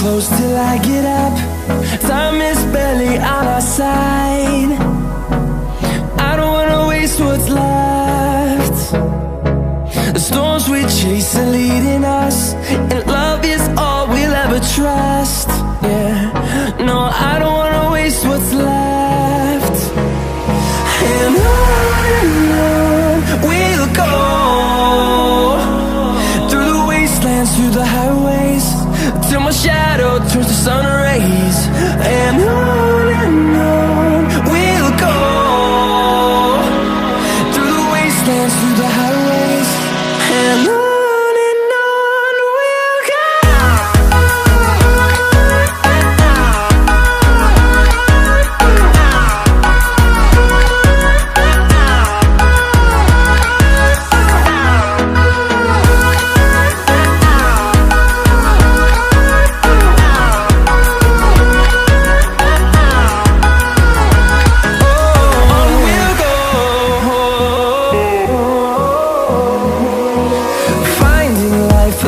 close till I get up. Time is barely on our side. I don't wanna waste what's left. The storms we chase are leading us, and love is all we'll ever trust. Yeah, no, I don't wanna waste what's left. And on we'll go, through the wastelands, through the highways, till my shadow turns to sun rays. And on we'll go, through the wastelands, through the highways, and on we'll go.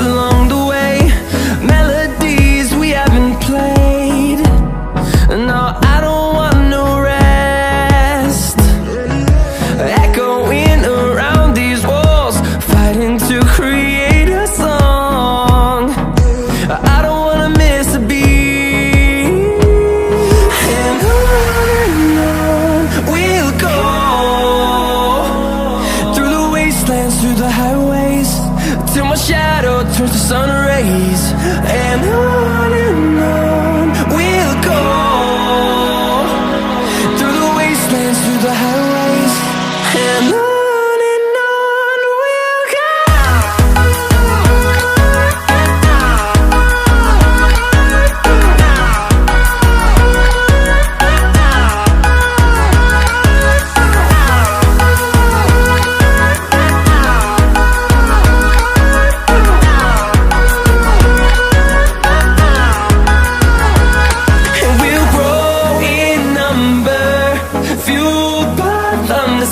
Along the way, melodies we haven't played. No, I don't want no rest. Echoing around these walls, fighting to create a song. I don't wanna miss a beat. And on we'll go, through the wastelands, through the highways, till my shadow turns to sun rays. And on we'll go, through the wastelands, through the highways, and on we'll go.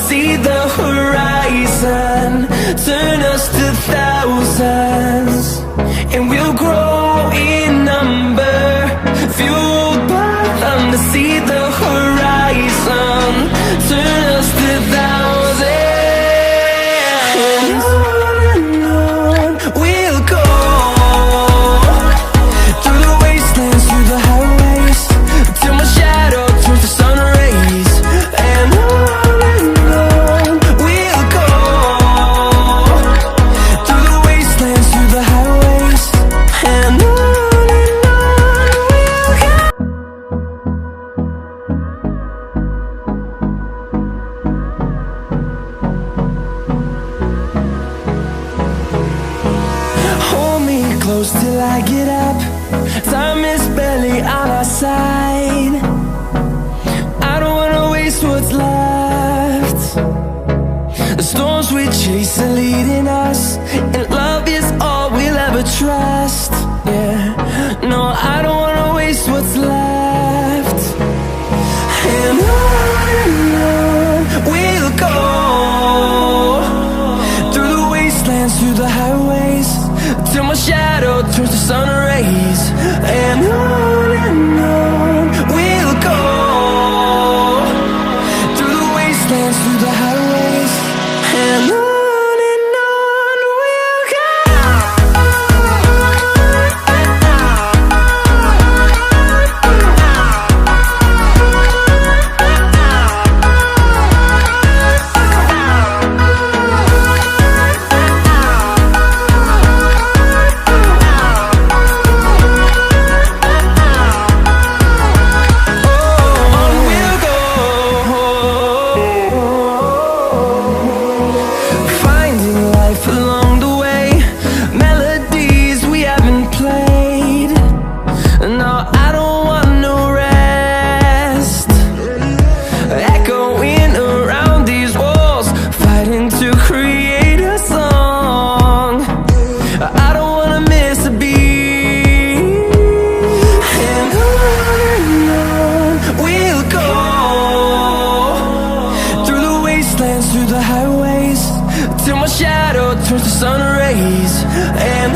See the horizon, turn us to thousands, and we'll grow in number, fueled by them to see the horizon, turn us to thousands. And on we'll go, through the wastelands, through the highways, till my shadow turns to sun rays. And close till I get up. Time is barely on our side. I don't wanna waste what's left. The storms we chase are leading us, and love is all we'll ever trust. Yeah, no, I don't wanna waste what's left. And on we'll go, through the wastelands, through the highways, till my shadow turns to sun rays. And on we'll go, through the wastelands, through the highways, and on we'll go. turns to sun rays, and